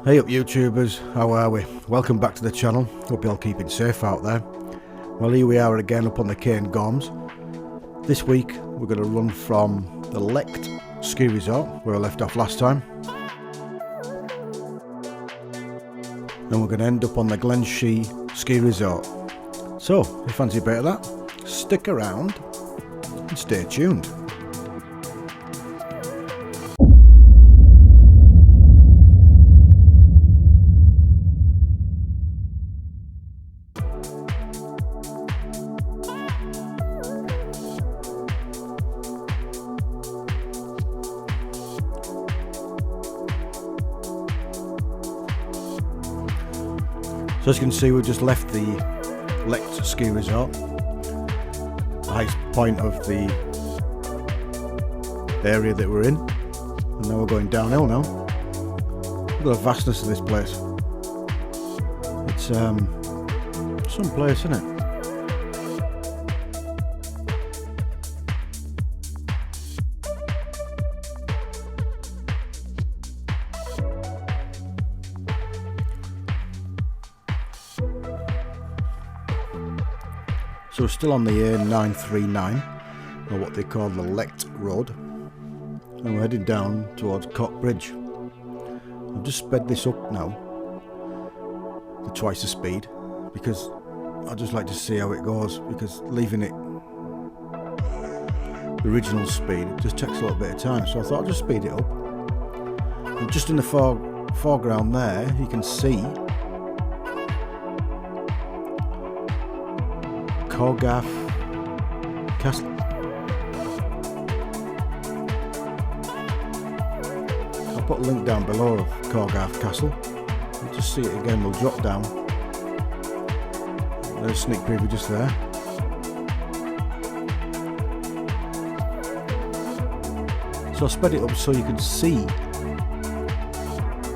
Hey up YouTubers, how are we? Welcome back to the channel, hope you're all keeping safe out there. Well, here we are again up on the Cairngorms. This week we're going to run from the Lecht ski resort where I left off last time, and we're going to end up on the Glenshee ski resort. So if you fancy a bit of that, stick around and stay tuned. So as you can see, we've just left the Lecht ski resort, the highest point of the area that we're in, and now we're going downhill now. Look at the vastness of this place. It's some place, isn't it? So we're still on the A939, or what they call the Lecht Road, and we're heading down towards Cock Bridge. I've just sped this up now to twice the speed because I just like to see how it goes, because leaving it the original speed it just takes a little bit of time, so I thought I'd just speed it up. And just in the foreground there you can see Cairngorms Castle. I'll put a link down below of Cairngorms Castle. We'll just see it again, we'll drop down. There's a sneak preview just there. So I sped it up so you can see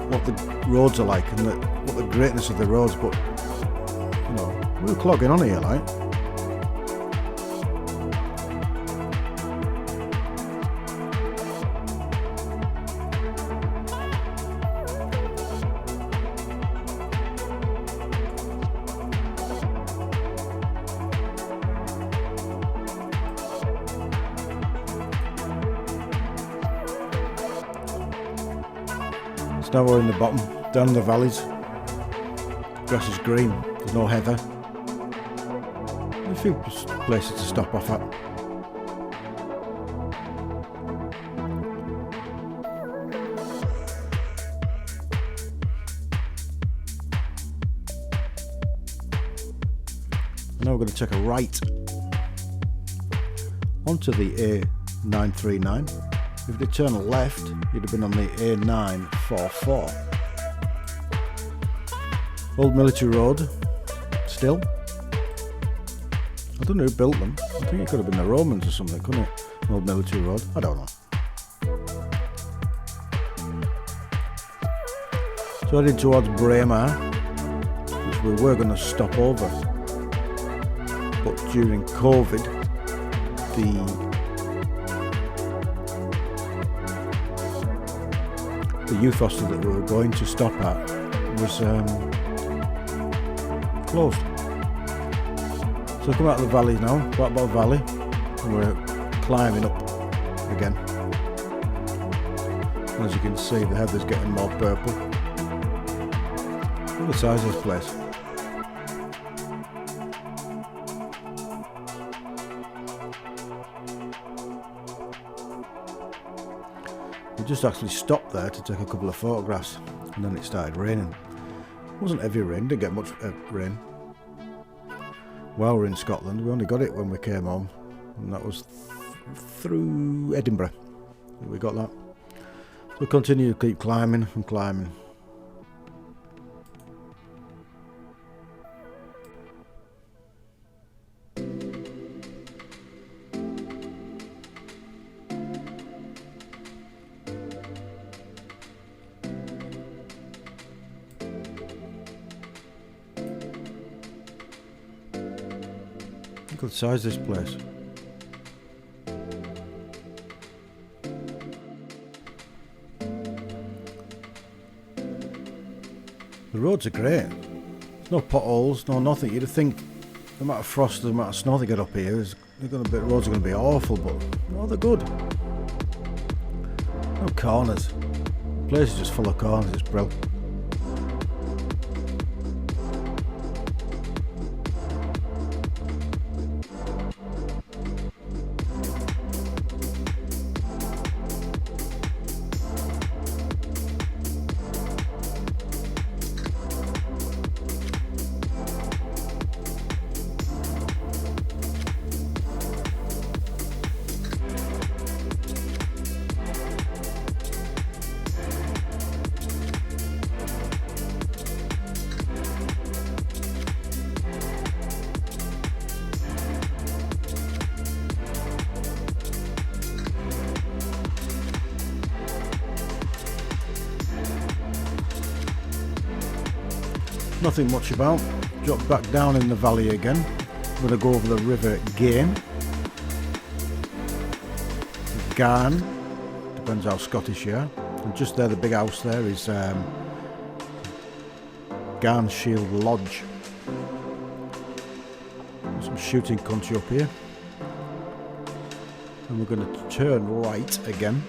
what the roads are like and what the greatness of the roads, but you know, we were clogging on here like. So now we're in the bottom, down in the valleys. Grass is green, there's no heather. A few places to stop off at. Now we're going to take a right onto the A939. If you'd turn left, you'd have been on the A944. Old military road, still. I don't know who built them. I think it could have been the Romans or something, couldn't it? Old military road, I don't know. So heading towards Braemar, which we were going to stop over. But during COVID, the youth hostel that we were going to stop at was closed. So come out of the valley now, Black Bottom Valley, and we're climbing up again. And as you can see, the heather's getting more purple. Look at the size of this place. We just actually stopped there to take a couple of photographs, and then it started raining. It wasn't heavy rain, didn't get much rain. While we're in Scotland, we only got it when we came home, and that was through Edinburgh. We got that. So we continue to keep climbing and climbing. Look at the size of this place. The roads are great. No potholes, no nothing. You'd think the amount of frost, the amount of snow they get up here, the roads are going to be awful, but no, they're good. No corners. The place is just full of corners, it's brilliant. Nothing much about. Drop back down in the valley again. I'm going to go over the river again. Garn, depends how Scottish you are. And just there, the big house there is Garn Shield Lodge. Some shooting country up here. And we're going to turn right again.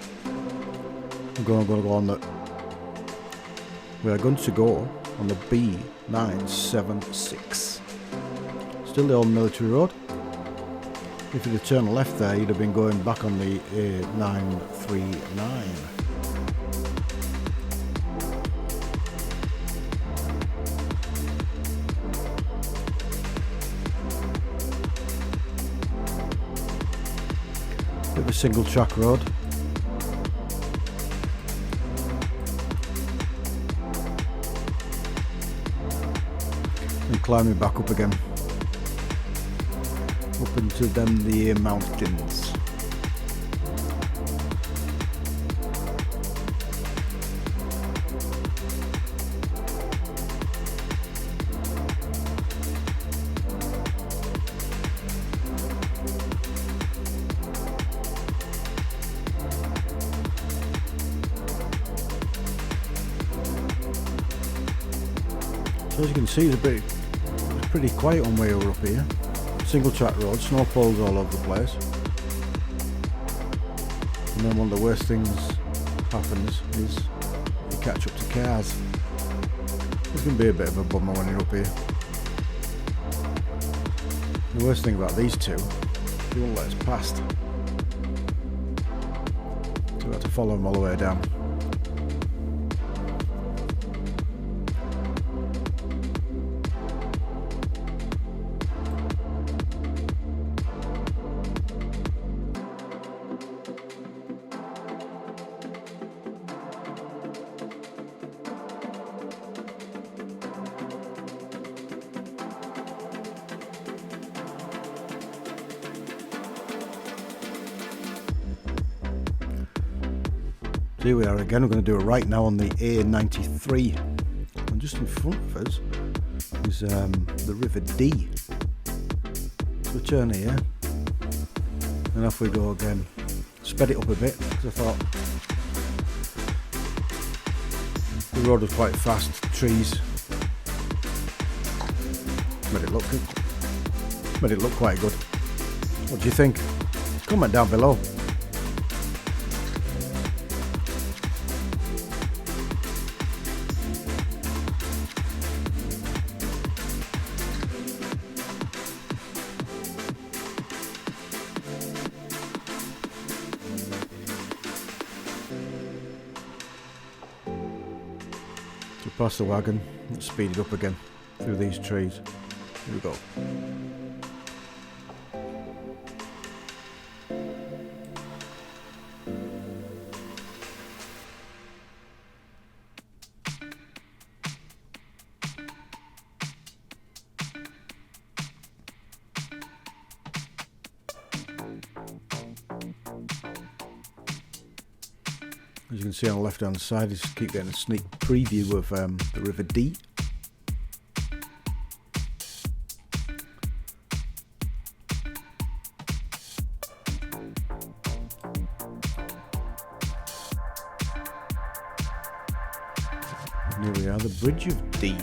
We're going to go on the. We are going to go on the B976. Still the old military road. If you'd have turned left there, you'd have been going back on the A939. Bit of a single track road. And climbing back up again. Up into them the mountains. So as you can see, it's pretty quiet on way over up here. Single track road, snow poles all over the place. And then one of the worst things happens is you catch up to cars. It's going to be a bit of a bummer when you're up here. The worst thing about these two, they won't let us past. So we have to follow them all the way down. Here we are again. We're going to do it right now on the A93, and just in front of us is the River Dee. So we turn here and off we go again. Sped it up a bit because I thought the road was quite fast, trees made it look good, made it look quite good. What do you think? Comment down below. Past the wagon, let's speed it up again through these trees. Here we go. As you can see on the left hand side, just keep getting a sneak preview of the River Dee. And here we are, the Bridge of D.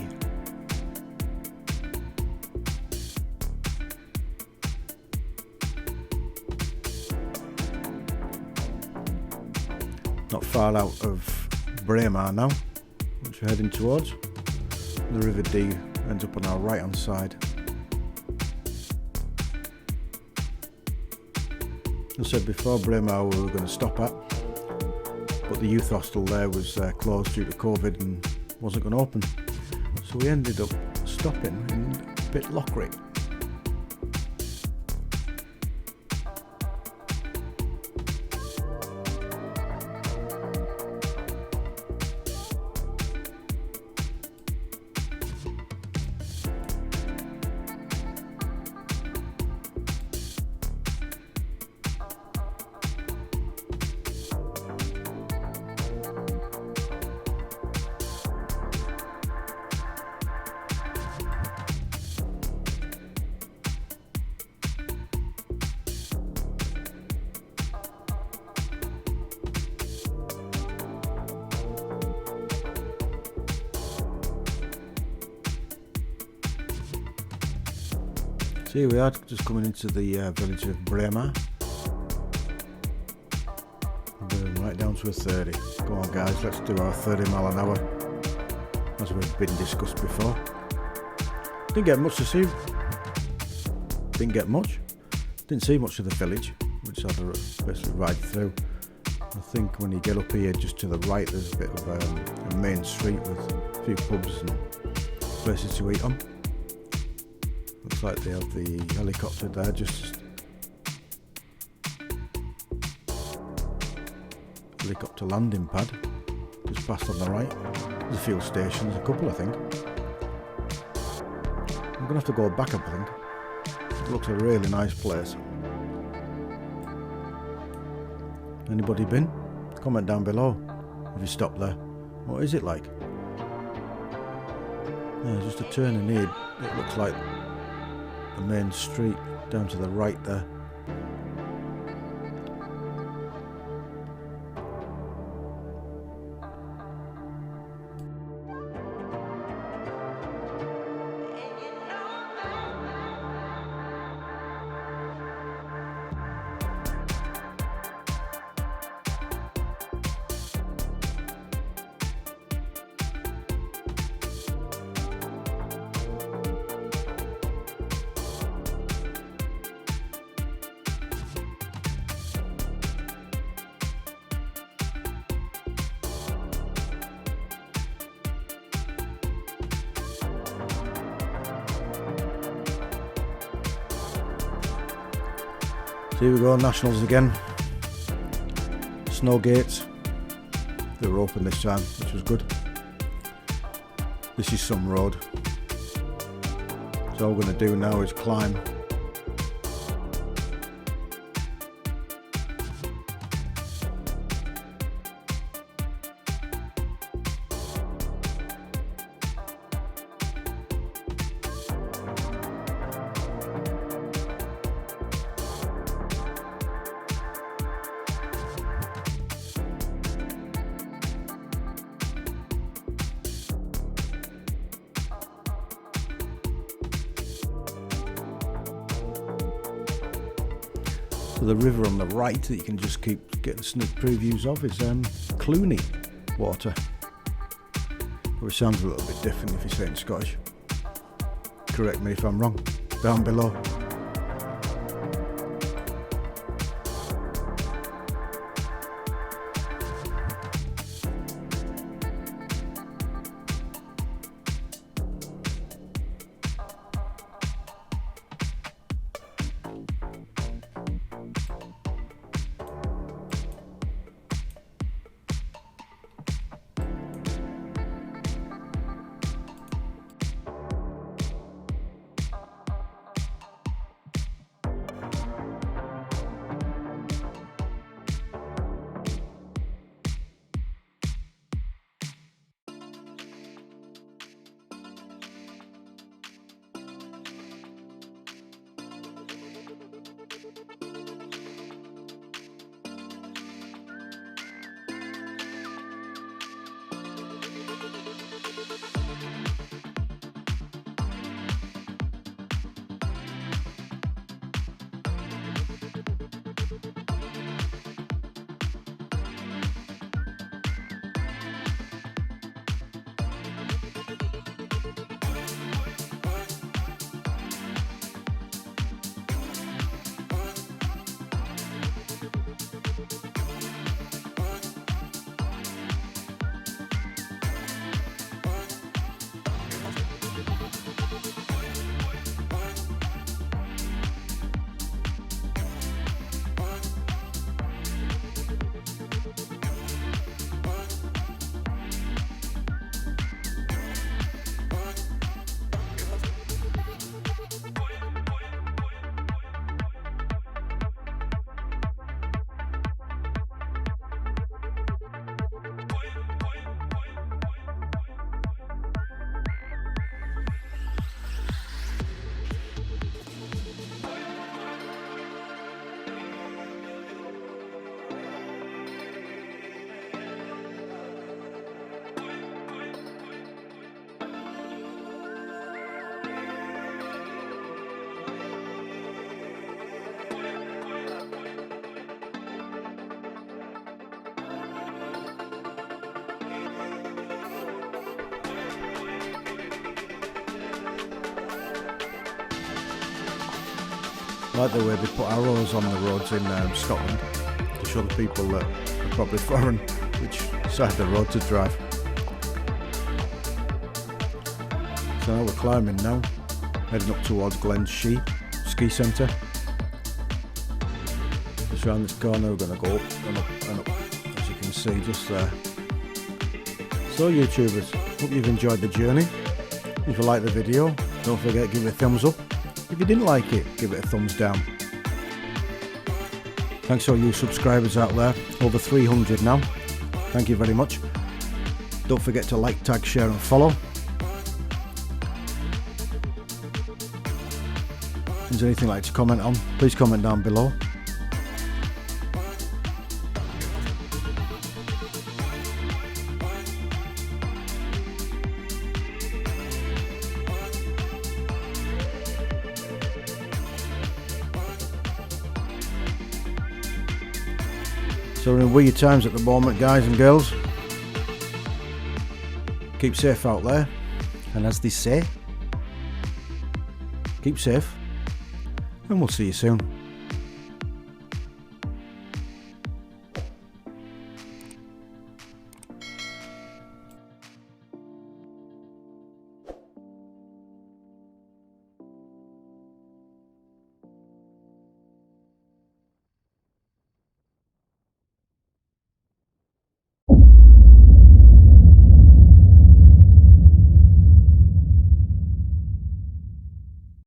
Not far out of Braemar now, which we're heading towards. The River D ends up on our right hand side. As I said before, Braemar we were going to stop at, but the youth hostel there was closed due to COVID and wasn't going to open. So we ended up stopping in Pitlochry. So here we are, just coming into the village of Braemar. Right down to a 30. Go on guys, let's do our 30 mile an hour, as we've been discussed before. Didn't get much to see. Didn't get much. Didn't see much of the village. We just had to basically ride through. I think when you get up here just to the right, there's a bit of a main street with a few pubs and places to eat on. Looks like they have the helicopter there, just helicopter landing pad, just past on the right. There's a fuel stations, a couple I think. I'm going to have to go back up I think. It looks a really nice place. Anybody been? Comment down below if you stopped there. What is it like? Yeah, just a turn in here. It looks like the main street down to the right there. So here we go, Nationals again. Snow gates. They were open this time, which was good. This is some road. So all we're going to do now is climb. So the river on the right that you can just keep getting sneak previews of is Clooney water. But it sounds a little bit different if you say it in Scottish. Correct me if I'm wrong, down below. like the way they put arrows on the roads in Scotland to show the people that are probably foreign which side of the road to drive. So now we're climbing now, heading up towards Glenshee ski centre. Just round this corner we're going to go up and up and up, as you can see just there. So YouTubers, hope you've enjoyed the journey. If you like the video, don't forget to give it a thumbs up. If you didn't like it, give it a thumbs down. Thanks to all you subscribers out there, over 300 now. Thank you very much. Don't forget to like, tag, share and follow. Is there anything you'd like to comment on? Please comment down below. So we're in weird times at the moment, guys and girls. Keep safe out there, and as they say, keep safe, and we'll see you soon.